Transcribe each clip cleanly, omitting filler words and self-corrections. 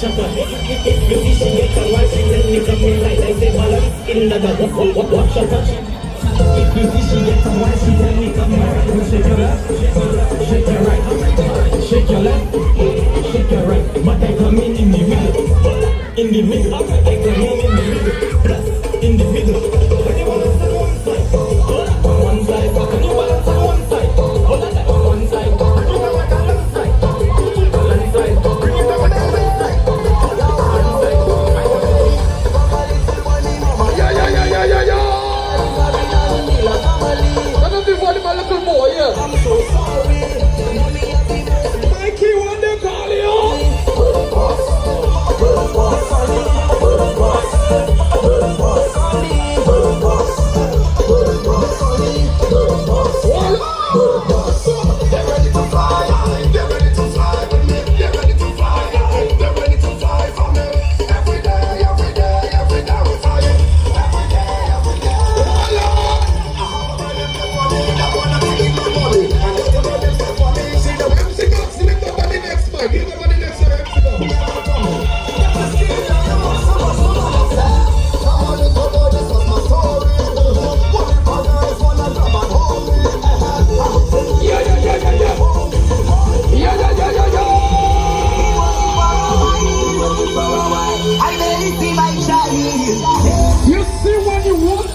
chopper. If you see she get a wife, she tell me come in like they balance in the watch her touch. If you see she get a wife, she tell me come in. Shake your left, shake your right, shake your left, shake your right. But I come in the middle, in the middle. I come in the middle, plus in the middle. Can you balance on one side? One side. Can you balance on one side? Hold on, one side. Bring it over the left side. Left side. Bring it over the left side. My little boy, yeah. I'm so sorry. Mikey, what they call you? They're ready to fly. They're ready to fly with me. They're ready to fly. They're ready to fly for me. Every day, every day, every day we fly. Every day, every day. You see what you want?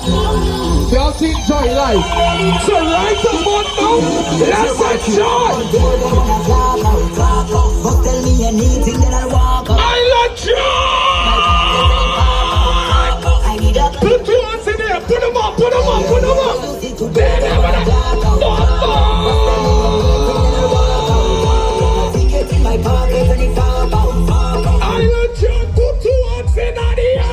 Just enjoy life. So right about now, let's enjoy. But tell me anything that I walk up. Island joy! I need a Put two hands in there. Put them up, put them up, put them up. There, there, ticket in my pocket and it's all about. Island joy, put two hands in the air.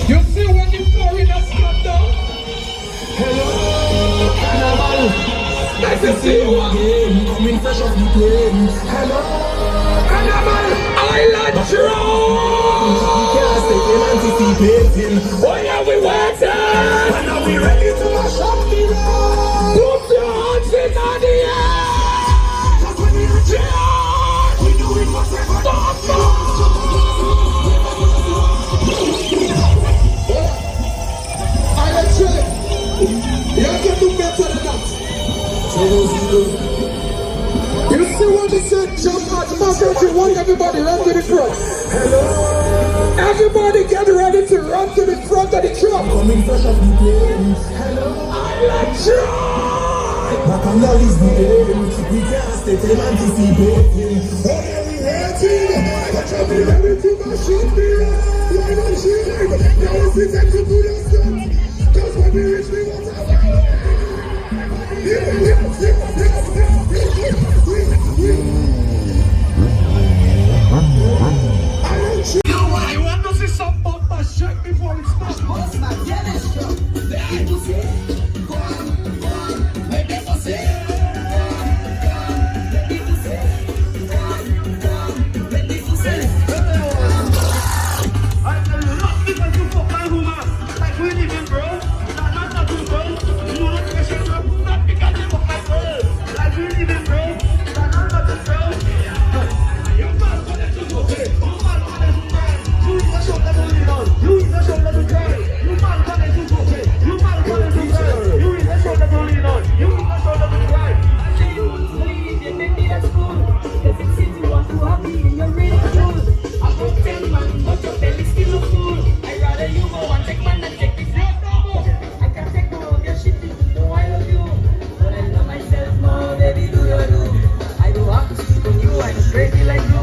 You see when the foreigners come down? Hello, Carnival. Nice to see you again. Coming fresh off the plane. Hello, Carnival. Island Drone. We can't stay in anticipating. Why are we waiting? When are we ready to mash up the road? Put your hands in the air. Just when we reach it, we do it whatever. You can do better than that. You see what they said? Jump out the market. You want everybody run to the front. Hello. Everybody get ready to run to the front of the truck. Coming fresh off the plane. Hello. Island Joy. Bacchanal is the aim. We can't stay till anticipating. Oh yeah, we waiting. But you'll be ready to mash up the road. Why don't you like? Now it's the time to do your stuff. Cause when we reach the water. You want to see some bumper shake before it starts? What's my tennis show? There you see. Go on, make it for sale. I tell you, not because you fuck my woman. Like we live in, bro. Not you, bro. You know not because you not because you fuck my girl. Like we live in, bro. Not you, bro. You man for the truth, okay? You man for the truth, you is a show that you lean on. You is a show that you carry. You man for the truth, okay? You man for the truth, you is a show that you lean on. You is a show that you cry. I say you want to leave, you make me at school. Because it seems you want to have me in your real school. I won't tell man, but your belly still look full. I'd rather you go and take man than take this love no. I can't take no of your shit if you know I love you. But I love myself more, baby, do you do? I don't have to sleep on you, I'm crazy like you.